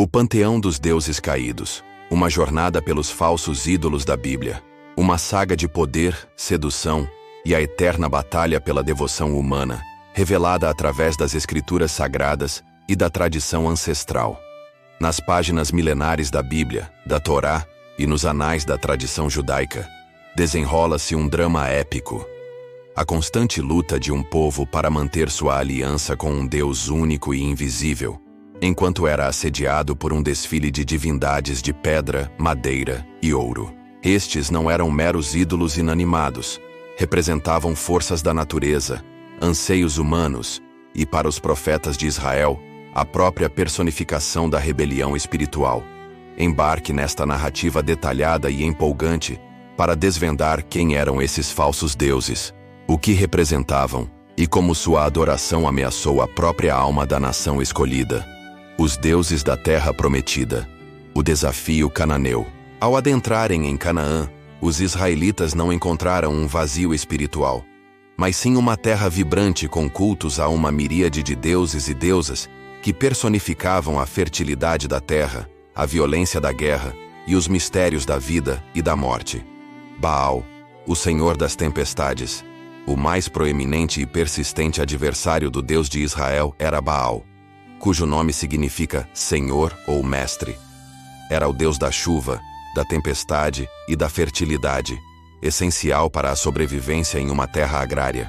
O Panteão dos Deuses Caídos, uma jornada pelos falsos ídolos da Bíblia, uma saga de poder, sedução e a eterna batalha pela devoção humana, revelada através das escrituras sagradas e da tradição ancestral. Nas páginas milenares da Bíblia, da Torá e nos anais da tradição judaica, desenrola-se um drama épico. A constante luta de um povo para manter sua aliança com um Deus único e invisível, enquanto era assediado por um desfile de divindades de pedra, madeira e ouro. Estes não eram meros ídolos inanimados, representavam forças da natureza, anseios humanos e, para os profetas de Israel, a própria personificação da rebelião espiritual. Embarque nesta narrativa detalhada e empolgante para desvendar quem eram esses falsos deuses, o que representavam e como sua adoração ameaçou a própria alma da nação escolhida. Os deuses da terra prometida. O desafio cananeu. Ao adentrarem em Canaã, os israelitas não encontraram um vazio espiritual, mas sim uma terra vibrante com cultos a uma miríade de deuses e deusas que personificavam a fertilidade da terra, a violência da guerra e os mistérios da vida e da morte. Baal, o senhor das tempestades, o mais proeminente e persistente adversário do Deus de Israel era Baal, cujo nome significa Senhor ou Mestre. Era o Deus da chuva, da tempestade e da fertilidade, essencial para a sobrevivência em uma terra agrária.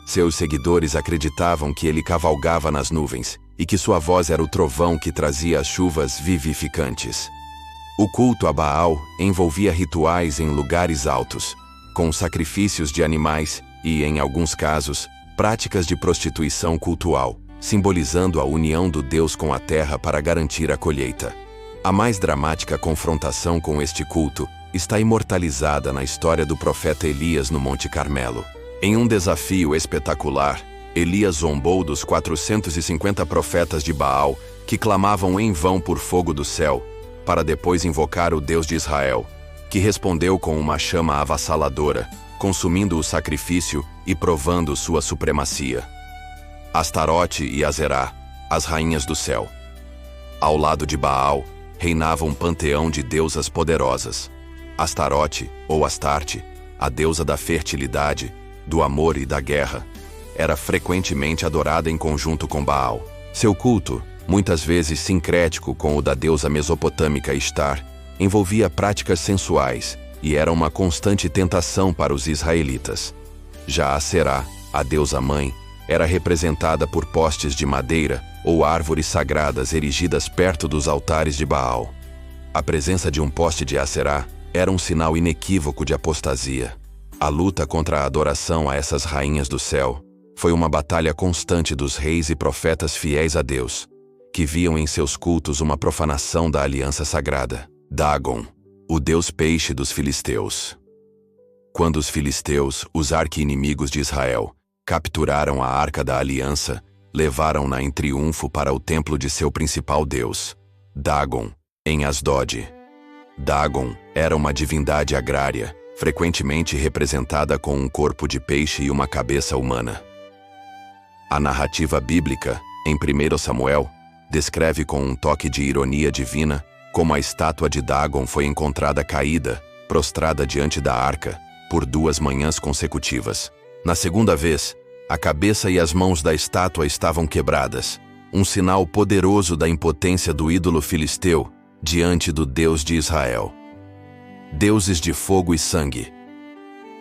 Seus seguidores acreditavam que ele cavalgava nas nuvens e que sua voz era o trovão que trazia as chuvas vivificantes. O culto a Baal envolvia rituais em lugares altos, com sacrifícios de animais e, em alguns casos, práticas de prostituição cultual, simbolizando a união do Deus com a terra para garantir a colheita. A mais dramática confrontação com este culto está imortalizada na história do profeta Elias no Monte Carmelo. Em um desafio espetacular, Elias zombou dos 450 profetas de Baal que clamavam em vão por fogo do céu, para depois invocar o Deus de Israel, que respondeu com uma chama avassaladora, consumindo o sacrifício e provando sua supremacia. Astarote e Azerá, as rainhas do céu. Ao lado de Baal, reinava um panteão de deusas poderosas. Astarote, ou Astarte, a deusa da fertilidade, do amor e da guerra, era frequentemente adorada em conjunto com Baal. Seu culto, muitas vezes sincrético com o da deusa mesopotâmica Ishtar, envolvia práticas sensuais e era uma constante tentação para os israelitas. Já Aserá, a deusa mãe, era representada por postes de madeira ou árvores sagradas erigidas perto dos altares de Baal. A presença de um poste de Aserá era um sinal inequívoco de apostasia. A luta contra a adoração a essas rainhas do céu foi uma batalha constante dos reis e profetas fiéis a Deus, que viam em seus cultos uma profanação da aliança sagrada. Dagon, o deus peixe dos filisteus. Quando os filisteus, os arqui-inimigos de Israel, capturaram a Arca da Aliança, levaram-na em triunfo para o templo de seu principal deus, Dagon, em Asdod. Dagon era uma divindade agrária, frequentemente representada com um corpo de peixe e uma cabeça humana. A narrativa bíblica, em 1 Samuel, descreve com um toque de ironia divina como a estátua de Dagon foi encontrada caída, prostrada diante da arca, por 2 manhãs consecutivas. Na segunda vez, a cabeça e as mãos da estátua estavam quebradas, um sinal poderoso da impotência do ídolo filisteu diante do Deus de Israel. Deuses de fogo e sangue.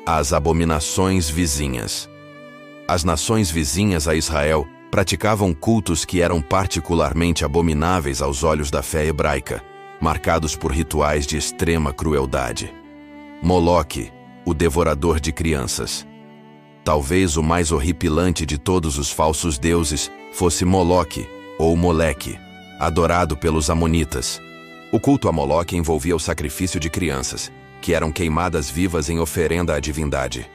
As abominações vizinhas. As nações vizinhas a Israel praticavam cultos que eram particularmente abomináveis aos olhos da fé hebraica, marcados por rituais de extrema crueldade. Moloque, o devorador de crianças. Talvez o mais horripilante de todos os falsos deuses fosse Moloque, ou Moleque, adorado pelos amonitas. O culto a Moloque envolvia o sacrifício de crianças, que eram queimadas vivas em oferenda à divindade.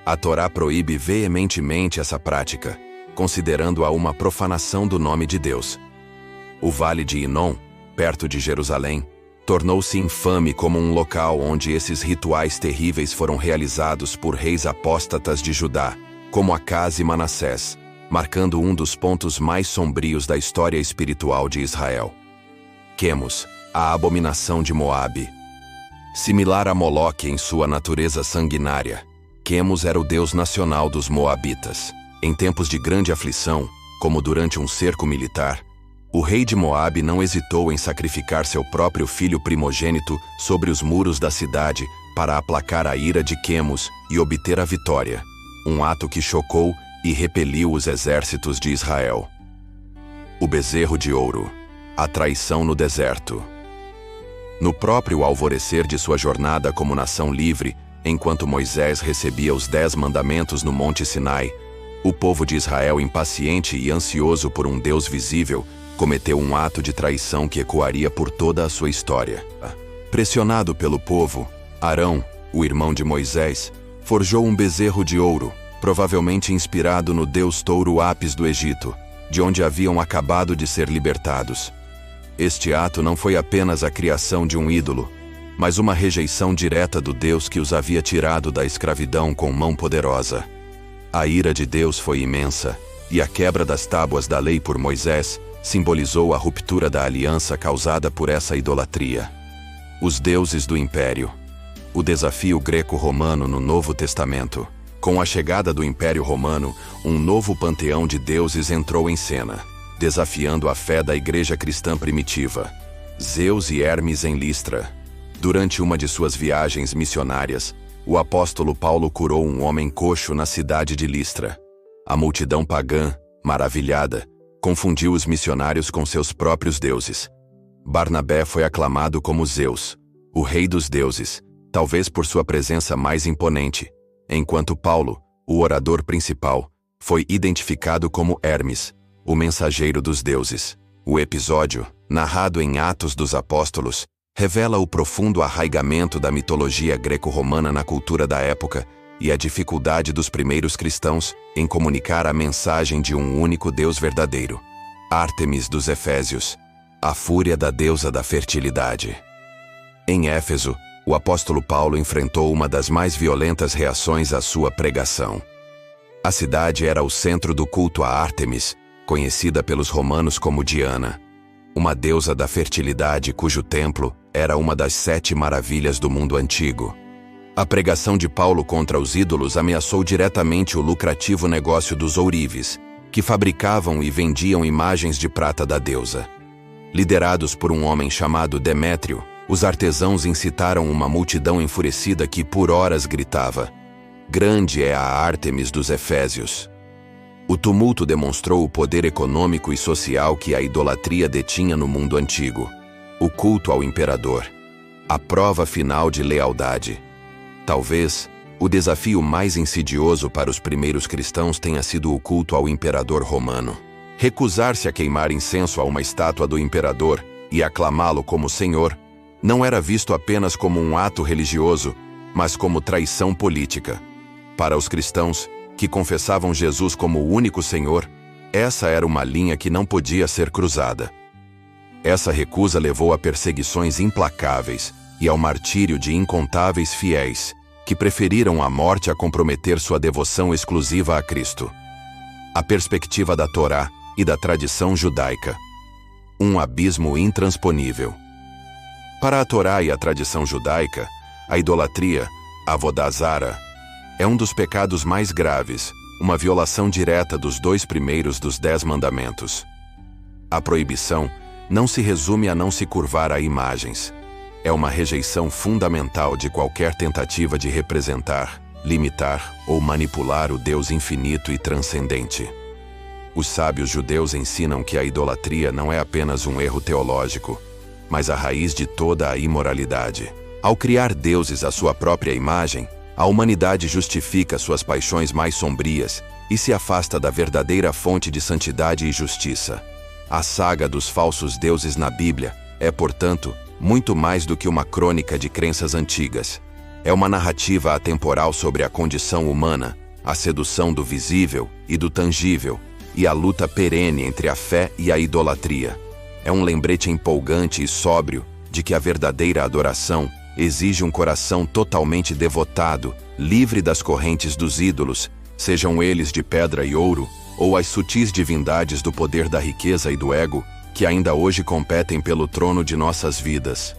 A Torá proíbe veementemente essa prática, considerando-a uma profanação do nome de Deus. O Vale de Inom, perto de Jerusalém, tornou-se infame como um local onde esses rituais terríveis foram realizados por reis apóstatas de Judá, como Acaz e Manassés, marcando um dos pontos mais sombrios da história espiritual de Israel. Quemos, a abominação de Moabe. Similar a Moloque em sua natureza sanguinária, Quemos era o deus nacional dos moabitas. Em tempos de grande aflição, como durante um cerco militar, o rei de Moabe não hesitou em sacrificar seu próprio filho primogênito sobre os muros da cidade para aplacar a ira de Quemos e obter a vitória, um ato que chocou e repeliu os exércitos de Israel. O bezerro de ouro, a traição no deserto. No próprio alvorecer de sua jornada como nação livre, enquanto Moisés recebia os 10 mandamentos no Monte Sinai, o povo de Israel, impaciente e ansioso por um Deus visível, cometeu um ato de traição que ecoaria por toda a sua história. Pressionado pelo povo, Arão, o irmão de Moisés, forjou um bezerro de ouro, provavelmente inspirado no deus touro Apis do Egito, de onde haviam acabado de ser libertados. Este ato não foi apenas a criação de um ídolo, mas uma rejeição direta do Deus que os havia tirado da escravidão com mão poderosa. A ira de Deus foi imensa, e a quebra das tábuas da lei por Moisés simbolizou a ruptura da aliança causada por essa idolatria. Os deuses do Império. O desafio greco-romano no Novo Testamento. Com a chegada do Império Romano, um novo panteão de deuses entrou em cena, desafiando a fé da igreja cristã primitiva. Zeus e Hermes em Listra. Durante uma de suas viagens missionárias, o apóstolo Paulo curou um homem coxo na cidade de Listra. A multidão pagã, maravilhada, confundiu os missionários com seus próprios deuses. Barnabé foi aclamado como Zeus, o rei dos deuses, talvez por sua presença mais imponente, enquanto Paulo, o orador principal, foi identificado como Hermes, o mensageiro dos deuses. O episódio, narrado em Atos dos Apóstolos, revela o profundo arraigamento da mitologia greco-romana na cultura da época e a dificuldade dos primeiros cristãos em comunicar a mensagem de um único Deus verdadeiro. Ártemis dos Efésios, a fúria da deusa da fertilidade. Em Éfeso, o apóstolo Paulo enfrentou uma das mais violentas reações à sua pregação. A cidade era o centro do culto a Ártemis, conhecida pelos romanos como Diana, uma deusa da fertilidade cujo templo era uma das 7 maravilhas do mundo antigo. A pregação de Paulo contra os ídolos ameaçou diretamente o lucrativo negócio dos ourives, que fabricavam e vendiam imagens de prata da deusa. Liderados por um homem chamado Demétrio, os artesãos incitaram uma multidão enfurecida que por horas gritava: "Grande é a Ártemis dos Efésios!" O tumulto demonstrou o poder econômico e social que a idolatria detinha no mundo antigo. O culto ao imperador. A prova final de lealdade. Talvez, o desafio mais insidioso para os primeiros cristãos tenha sido o culto ao imperador romano. Recusar-se a queimar incenso a uma estátua do imperador e aclamá-lo como senhor não era visto apenas como um ato religioso, mas como traição política. Para os cristãos, que confessavam Jesus como o único Senhor, essa era uma linha que não podia ser cruzada. Essa recusa levou a perseguições implacáveis e ao martírio de incontáveis fiéis, que preferiram a morte a comprometer sua devoção exclusiva a Cristo. A perspectiva da Torá e da tradição judaica. Um abismo intransponível. Para a Torá e a tradição judaica, a idolatria, Avodah Zarah, é um dos pecados mais graves, uma violação direta dos 2 primeiros dos 10 mandamentos. A proibição não se resume a não se curvar a imagens. É uma rejeição fundamental de qualquer tentativa de representar, limitar ou manipular o Deus infinito e transcendente. Os sábios judeus ensinam que a idolatria não é apenas um erro teológico, mas a raiz de toda a imoralidade. Ao criar deuses à sua própria imagem, a humanidade justifica suas paixões mais sombrias e se afasta da verdadeira fonte de santidade e justiça. A saga dos falsos deuses na Bíblia é, portanto, muito mais do que uma crônica de crenças antigas. É uma narrativa atemporal sobre a condição humana, a sedução do visível e do tangível, e a luta perene entre a fé e a idolatria. É um lembrete empolgante e sóbrio de que a verdadeira adoração exige um coração totalmente devotado, livre das correntes dos ídolos, sejam eles de pedra e ouro, ou as sutis divindades do poder da riqueza e do ego, que ainda hoje competem pelo trono de nossas vidas.